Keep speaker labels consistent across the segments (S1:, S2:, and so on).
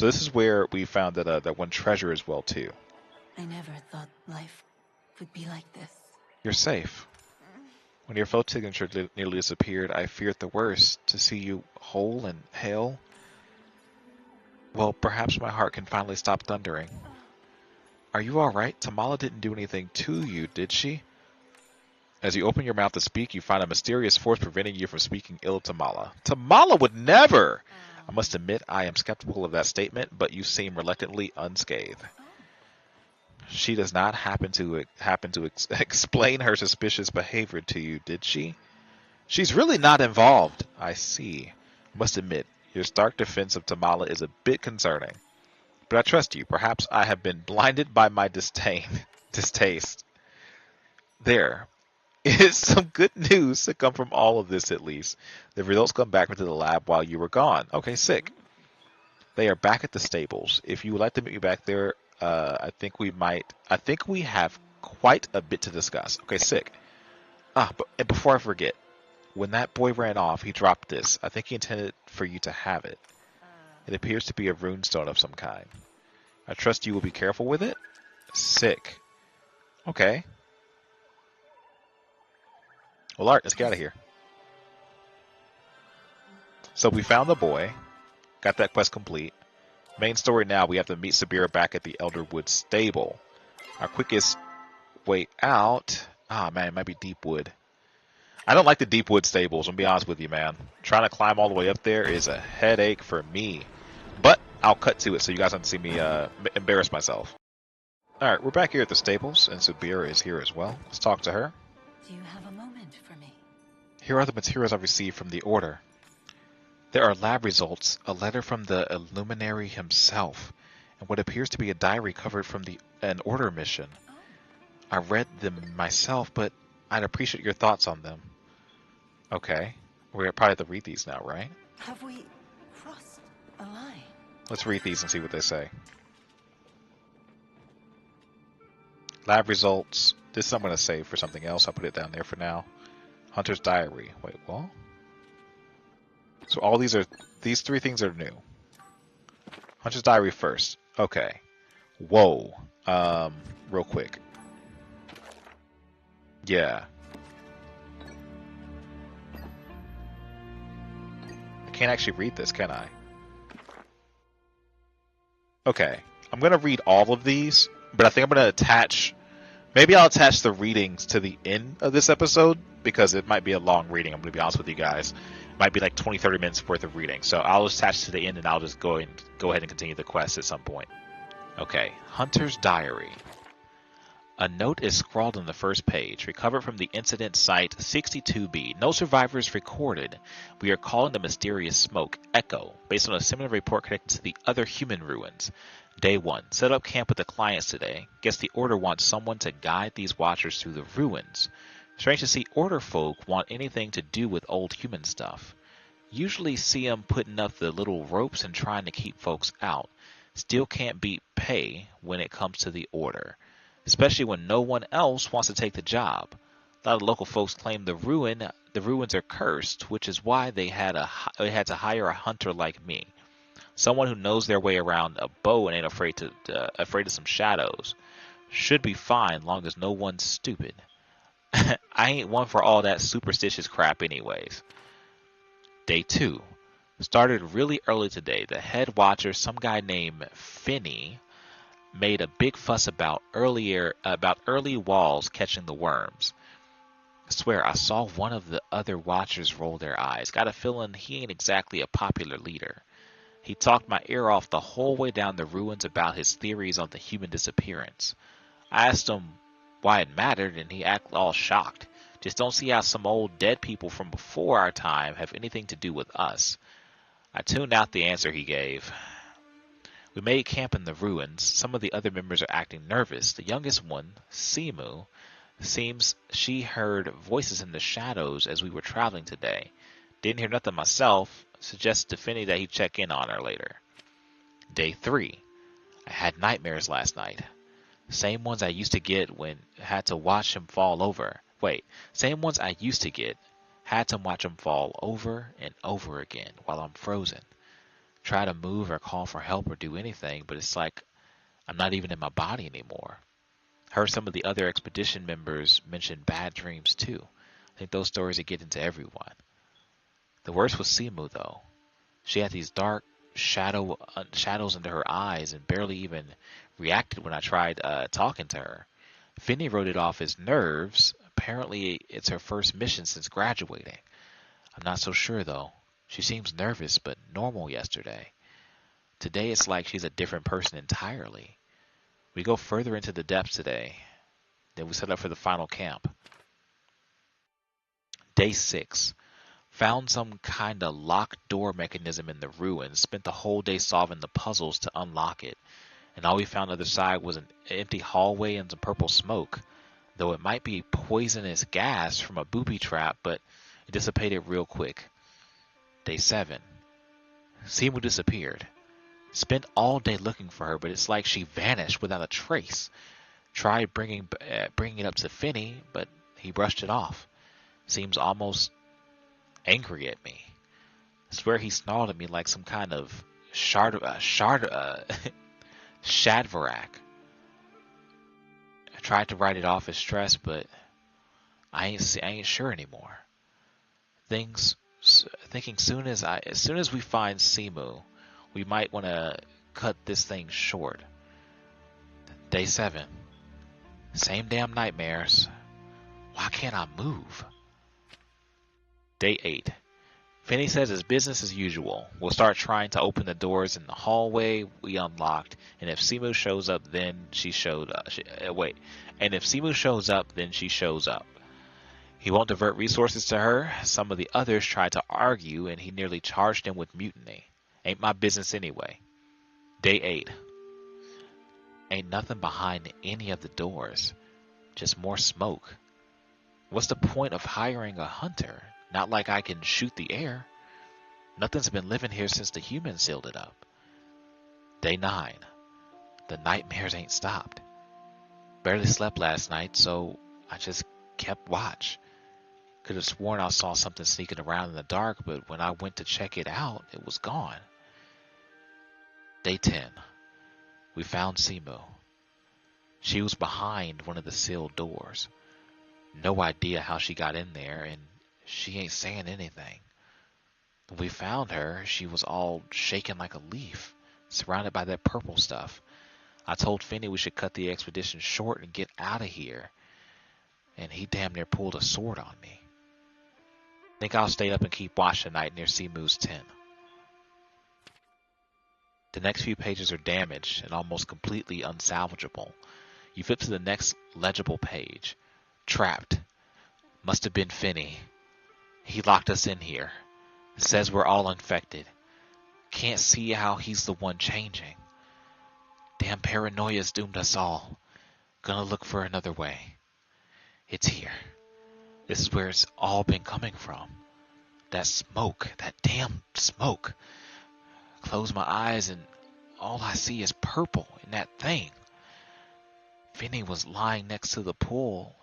S1: So this is where we found that that one treasure as well too.
S2: I never thought life would be like this.
S1: You're safe. When your float signature nearly disappeared, I feared the worst. To see you whole and hale, well, perhaps my heart can finally stop thundering. Are you alright? Tamala didn't do anything to you, did she? As you open your mouth to speak, you find a mysterious force preventing you from speaking ill of Tamala. Tamala would never! I must admit I am skeptical of that statement, but you seem reluctantly unscathed. She does not happen to explain her suspicious behavior to you, did she? She's really not involved. I see. Must admit, your stark defense of Tamala is a bit concerning. But I trust you. Perhaps I have been blinded by my distaste. There is some good news to come from all of this, at least. The results come back into the lab while you were gone. Okay, sick. They are back at the stables. If you would like to meet me back there, I think we have quite a bit to discuss. Okay, sick. But before I forget, when that boy ran off, he dropped this. I think he intended for you to have it. It appears to be a runestone of some kind. I trust you will be careful with it? Sick. Okay. Well, Art, let's get out of here. So we found the boy. Got that quest complete. Main story now, we have to meet Subira back at the Elderwood stable. Our quickest way out... man, it might be Deepwood. I don't like the Deepwood stables, I'm gonna be honest with you, man. Trying to climb all the way up there is a headache for me. But I'll cut to it so you guys don't see me embarrass myself. Alright, we're back here at the stables, and Subira is here as well. Let's talk to her.
S2: Do you have a moment for me?
S1: Here are the materials I've received from the Order. There are lab results, a letter from the Illuminary himself, and what appears to be a diary covered from an Order mission. I read them myself, but I'd appreciate your thoughts on them. Okay. We're probably have to read these now, right?
S2: Have we crossed a line?
S1: Let's read these and see what they say. Lab results. This I'm going to save for something else. I'll put it down there for now. Hunter's diary. Wait, what? So all these three things are new. Hunter's diary first. Okay. Whoa. Real quick. Yeah. I can't actually read this, can I? Okay. I'm going to read all of these, but I think I'm going to attach... Maybe I'll attach the readings to the end of this episode, because it might be a long reading, I'm going to be honest with you guys. It might be like 20-30 minutes worth of reading. So I'll attach to the end, and I'll just go ahead and continue the quest at some point. Okay. Hunter's diary. A note is scrawled on the first page, recovered from the incident site 62B. No survivors recorded. We are calling the mysterious smoke Echo, based on a similar report connected to the other human ruins. Day 1. Set up camp with the clients today. Guess the Order wants someone to guide these watchers through the ruins. Strange to see Order folk want anything to do with old human stuff. Usually see them putting up the little ropes and trying to keep folks out. Still can't beat pay when it comes to the Order. Especially when no one else wants to take the job. A lot of local folks claim the ruins are cursed, which is why they had to hire a hunter like me. Someone who knows their way around a bow and ain't afraid of some shadows. Should be fine, long as no one's stupid. I ain't one for all that superstitious crap anyways. Day 2. Started really early today. The head watcher, some guy named Finney, made a big fuss about early walls catching the worms. I swear I saw one of the other watchers roll their eyes. Got a feeling he ain't exactly a popular leader. He talked my ear off the whole way down the ruins about his theories on the human disappearance. I asked him why it mattered, and he acted all shocked. Just don't see how some old dead people from before our time have anything to do with us. I tuned out the answer he gave. We made camp in the ruins. Some of the other members are acting nervous. The youngest one, Simu, seems she heard voices in the shadows as we were traveling today. Didn't hear nothing myself. Suggested to Finney that he check in on her later. Day 3. I had nightmares last night. Same ones I used to get when I had to watch him fall over. Same ones I used to get. Had to watch him fall over and over again while I'm frozen. try to move or call for help or do anything, but it's like I'm not even in my body anymore. Heard some of the other expedition members mention bad dreams too. I think those stories are getting to everyone. The worst was Simu though. She had these dark shadows under her eyes and barely even reacted when I tried talking to her. Finney wrote it off as nerves. Apparently, it's her first mission since graduating. I'm not so sure though. She seems nervous but normal yesterday. Today it's like she's a different person entirely. We go further into the depths today. Then we set up for the final camp. Day 6. Found some kind of locked door mechanism in the ruins. Spent the whole day solving the puzzles to unlock it. And all we found on the other side was an empty hallway and some purple smoke. Though it might be poisonous gas from a booby trap, but it dissipated real quick. Day 7. Simu disappeared. Spent all day looking for her, but it's like she vanished without a trace. Tried bringing it up to Finney, but he brushed it off. Seems almost angry at me. I swear he snarled at me like some kind of Shadvarak. I tried to write it off as stress, but I ain't sure anymore. Thinking soon as we find Simu, we might want to cut this thing short. Day 7. Same damn nightmares. Why can't I move? Day 8. Finney says it's business as usual. We'll start trying to open the doors in the hallway we unlocked, and if Simu shows up, then she showed up. And if Simu shows up, then she shows up. He won't divert resources to her. Some of the others tried to argue, and he nearly charged him with mutiny. Ain't my business anyway. Day 8. Ain't nothing behind any of the doors. Just more smoke. What's the point of hiring a hunter? Not like I can shoot the air. Nothing's been living here since the humans sealed it up. Day 9. The nightmares ain't stopped. Barely slept last night, so I just kept watch. Could have sworn I saw something sneaking around in the dark, but when I went to check it out, it was gone. Day 10. We found Simu. She was behind one of the sealed doors. No idea how she got in there, and she ain't saying anything. When we found her, she was all shaking like a leaf, surrounded by that purple stuff. I told Finney we should cut the expedition short and get out of here, and he damn near pulled a sword on me. Think I'll stay up and keep watch tonight near Simu's tent. The next few pages are damaged and almost completely unsalvageable. You flip to the next legible page. Trapped. Must have been Finney. He locked us in here. Says we're all infected. Can't see how he's the one changing. Damn paranoia's doomed us all. Gonna look for another way. It's here. This is where it's all been coming from. That smoke. That damn smoke. Close my eyes and all I see is purple in that thing. Finney was lying next to the pool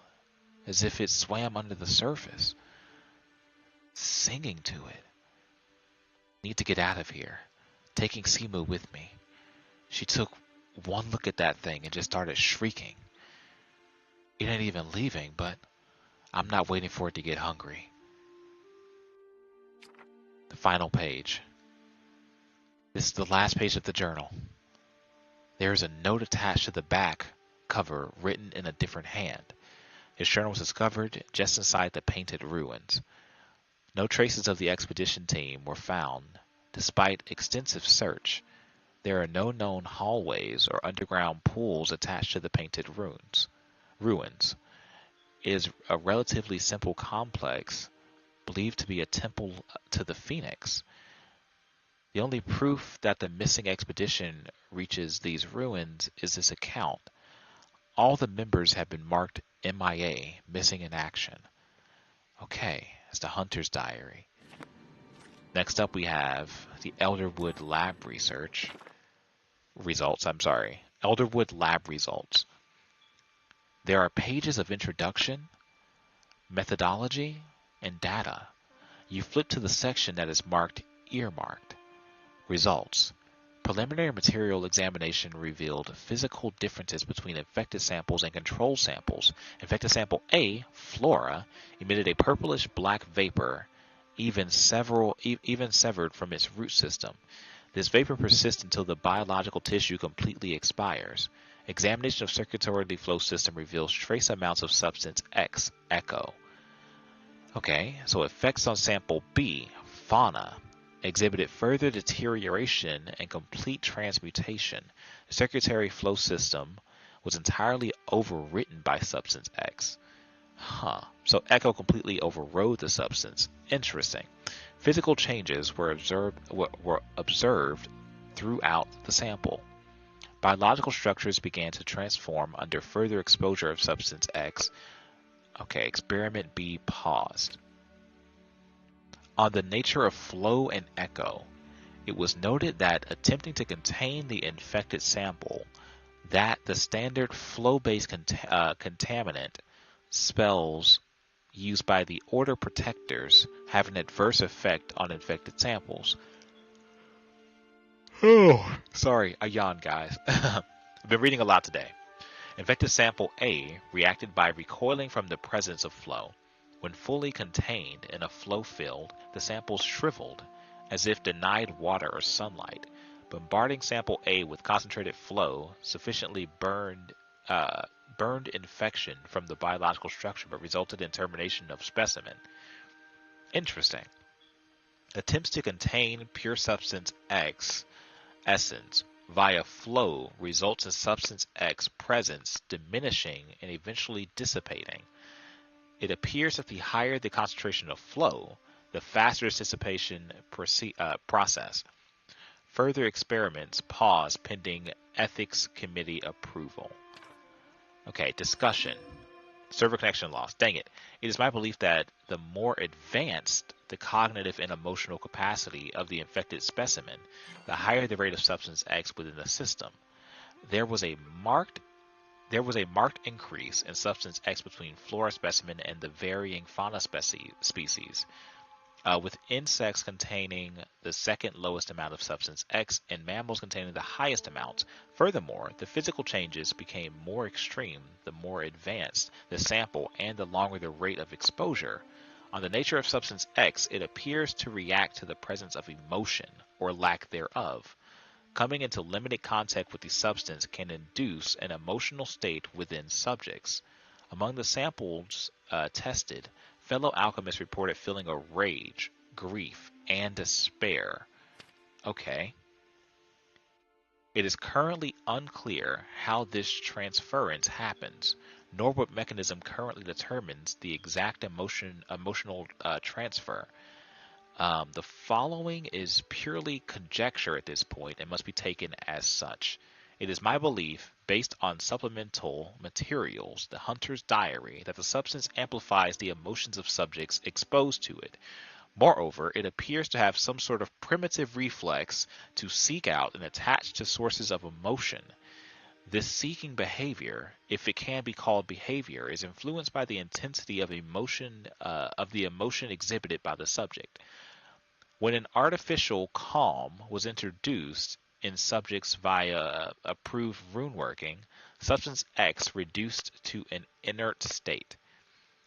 S1: as if it swam under the surface, singing to it. Need to get out of here. Taking Simu with me. She took one look at that thing and just started shrieking. It ain't even leaving, but I'm not waiting for it to get hungry. The final page. This is the last page of the journal. There is a note attached to the back cover written in a different hand. His journal was discovered just inside the painted ruins. No traces of the expedition team were found, despite extensive search. There are no known hallways or underground pools attached to the painted ruins. It is a relatively simple complex, believed to be a temple to the Phoenix. The only proof that the missing expedition reaches these ruins is this account. All the members have been marked MIA, missing in action. Okay, it's the Hunter's Diary. Next up we have the Elderwood lab results. Elderwood lab results. There are pages of introduction, methodology, and data. You flip to the section that is marked earmarked. Results. Preliminary material examination revealed physical differences between infected samples and control samples. Infected sample A, Flora, emitted a purplish-black vapor, even severed from its root system. This vapor persists until the biological tissue completely expires. Examination of circulatory flow system reveals trace amounts of substance X, Echo. Okay, so effects on sample B, Fauna, exhibited further deterioration and complete transmutation. The circulatory flow system was entirely overwritten by substance X. So Echo completely overrode the substance. Interesting. Physical changes were observed throughout the sample. Biological structures began to transform under further exposure of substance X. Okay, experiment B paused. On the nature of flow and echo, it was noted that attempting to contain the infected sample, that the standard flow-based contaminant spells used by the order protectors have an adverse effect on infected samples. Oh, sorry, I yawned, guys. I've been reading a lot today. Infected sample A reacted by recoiling from the presence of flow. When fully contained in a flow field, the sample shriveled, as if denied water or sunlight. Bombarding sample A with concentrated flow sufficiently burned infection from the biological structure, but resulted in termination of specimen. Interesting. Attempts to contain pure substance X essence via flow results in substance X presence diminishing and eventually dissipating. It appears that the higher the concentration of flow, the faster its dissipation process. Further experiments pause pending ethics committee approval. Okay, discussion. Server connection lost. Dang it. It is my belief that the more advanced the cognitive and emotional capacity of the infected specimen, the higher the rate of substance X within the system. There was a marked increase in substance X between flora specimen and the varying fauna species, with insects containing the second lowest amount of substance X and mammals containing the highest amount. Furthermore, the physical changes became more extreme the more advanced the sample and the longer the rate of exposure. On the nature of substance X, it appears to react to the presence of emotion or lack thereof. Coming into limited contact with the substance can induce an emotional state within subjects. Among the samples tested, fellow alchemists reported feeling a rage, grief, and despair. Okay. It is currently unclear how this transference happens, nor what mechanism currently determines the exact emotional transfer. The following is purely conjecture at this point and must be taken as such. It is my belief, based on supplemental materials, the Hunter's Diary, that the substance amplifies the emotions of subjects exposed to it. Moreover, it appears to have some sort of primitive reflex to seek out and attach to sources of emotion. This seeking behavior, if it can be called behavior, is influenced by the intensity of the emotion exhibited by the subject. When an artificial calm was introduced in subjects via approved rune working, substance X reduced to an inert state.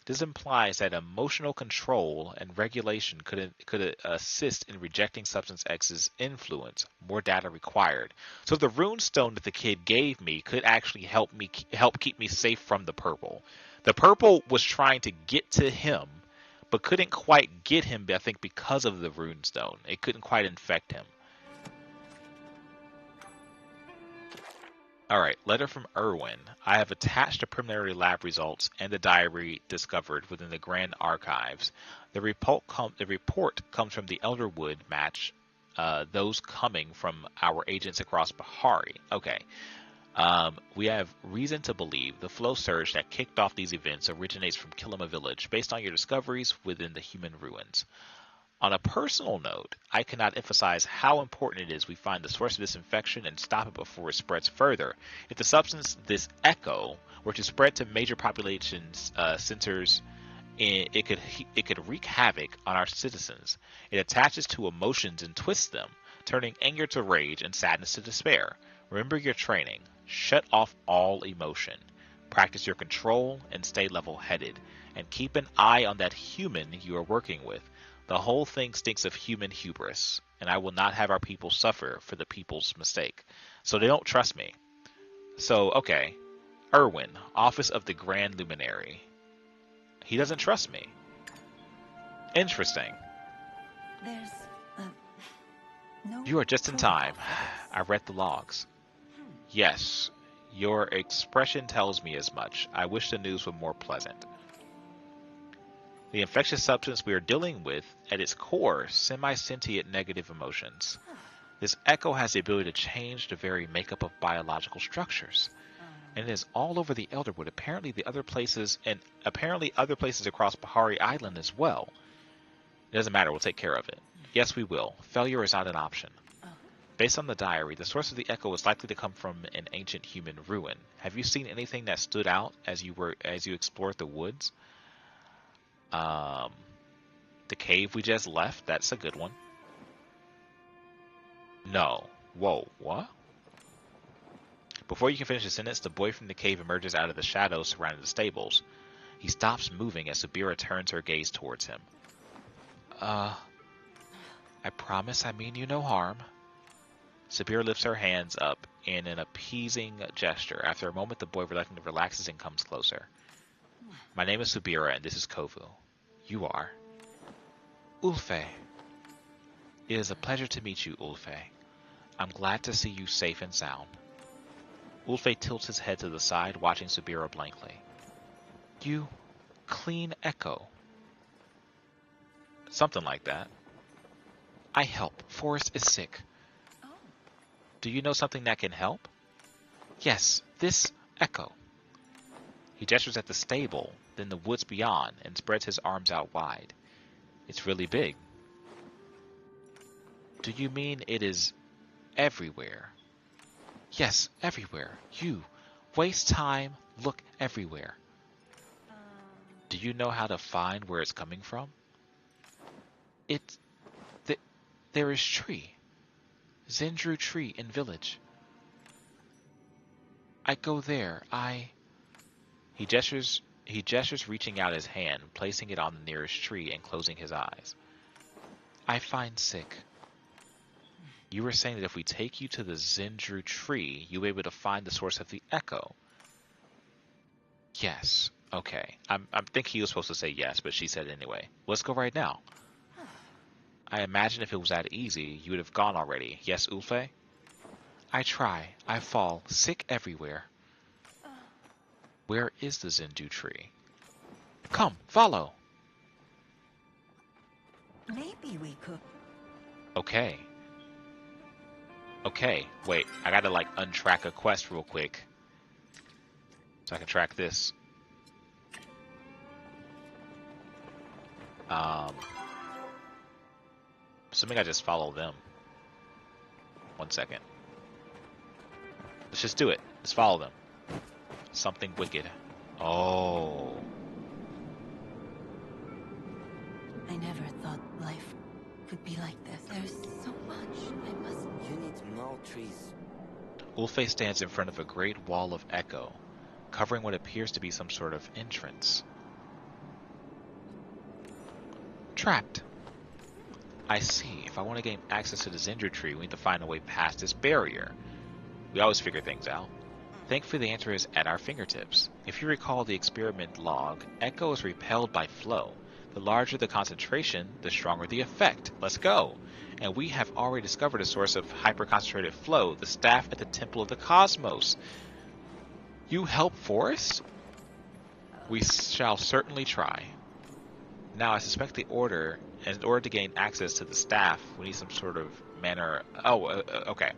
S1: This implies that emotional control and regulation could assist in rejecting substance X's influence. More data required. So the rune stone that the kid gave me could actually help keep me safe from the purple. The purple was trying to get to him, but couldn't quite get him, I think, because of the rune stone. It couldn't quite infect him. Alright, letter from Erwin. I have attached the preliminary lab results and the diary discovered within the Grand Archives. The report comes from the Elderwood match, those coming from our agents across Bahari. Okay. We have reason to believe the flow surge that kicked off these events originates from Kilima Village, based on your discoveries within the human ruins. On a personal note, I cannot emphasize how important it is we find the source of this infection and stop it before it spreads further. If the substance, this echo, were to spread to major population centers, it could wreak havoc on our citizens. It attaches to emotions and twists them. turning anger to rage and sadness to despair. Remember your training. Shut off all emotion. Practice your control and stay level-headed. And keep an eye on that human you are working with. The whole thing stinks of human hubris, and I will not have our people suffer for the people's mistake. So they don't trust me. So, okay. Irwin, Office of the Grand Luminary. He doesn't trust me. Interesting.
S2: There's no.
S1: You are just in time.
S2: protocol for this.
S1: I read the logs. Yes, your expression tells me as much. I wish the news were more pleasant. The infectious substance we are dealing with, at its core, semi-sentient negative emotions. This echo has the ability to change the very makeup of biological structures. And it is all over the Elderwood, apparently other places across Bahari Island as well. It doesn't matter, we'll take care of it. Yes, we will. Failure is not an option. Based on the diary, the source of the echo is likely to come from an ancient human ruin. Have you seen anything that stood out as you explored the woods? The cave we just left, that's a good one. No. Whoa, what? Before you can finish the sentence, the boy from the cave emerges out of the shadows surrounding the stables. He stops moving as Subira turns her gaze towards him. I promise I mean you no harm. Subira lifts her hands up in an appeasing gesture. After a moment, the boy reluctantly relaxes and comes closer. My name is Subira, and this is Kovu. You are? Ulfe. It is a pleasure to meet you, Ulfe. I'm glad to see you safe and sound. Ulfe tilts his head to the side, watching Subira blankly. You clean echo. Something like that. I help. Forrest is sick. Do you know something that can help? Yes, this echo. He gestures at the stable, then the woods beyond, and spreads his arms out wide. It's really big. Do you mean it is everywhere? Yes, everywhere. You waste time, look everywhere. Do you know how to find where it's coming from? There is tree. Zendru tree in village. I go there. He gestures, reaching out his hand, placing it on the nearest tree and closing his eyes. I find sick. You were saying that if we take you to the Zendru tree, you'll be able to find the source of the echo. Yes. Okay. I think he was supposed to say yes, but she said it anyway. Let's go right now. I imagine if it was that easy, you would have gone already. Yes, Ulfe? I try. I fall. Sick everywhere. Where is the Zendu tree? Come, follow.
S2: Maybe we could.
S1: Okay. Okay, wait. I gotta, untrack a quest real quick. So I can track this. Assuming I just follow them. 1 second. Let's just do it. Let's follow them. Something wicked. Oh.
S2: I never thought life could be like this. There's so much I must.
S3: You need more trees.
S1: Ulfe stands in front of a great wall of echo, covering what appears to be some sort of entrance. Trapped. I see. If I want to gain access to the Zendru tree, we need to find a way past this barrier. We always figure things out. Thankfully, the answer is at our fingertips. If you recall the experiment log, echo is repelled by flow. The larger the concentration, the stronger the effect. Let's go! And we have already discovered a source of hyper-concentrated flow, the staff at the Temple of the Cosmos. You help Forrest? We shall certainly try. Now, I suspect in order to gain access to the staff, we need some sort of manner... okay.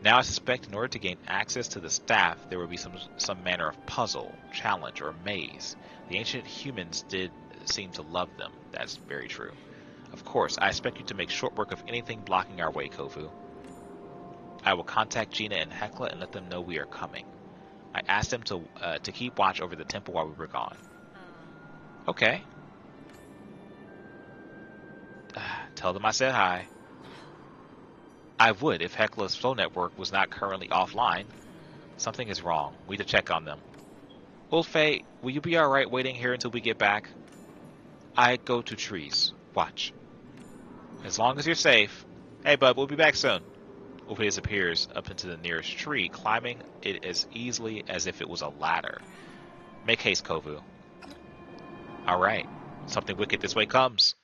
S1: Now I suspect in order to gain access to the staff, there would be some manner of puzzle, challenge, or maze. The ancient humans did seem to love them. That's very true. Of course, I expect you to make short work of anything blocking our way, Kovu. I will contact Gina and Hekla and let them know we are coming. I asked them to keep watch over the temple while we were gone. Okay. Tell them I said hi. I would if Hekla's phone network was not currently offline. Something is wrong. We need to check on them. Ulfe, will you be alright waiting here until we get back? I go to trees. Watch. As long as you're safe. Hey, bud, we'll be back soon. Ulfe disappears up into the nearest tree, climbing it as easily as if it was a ladder. Make haste, Kovu. Alright. Something wicked this way comes.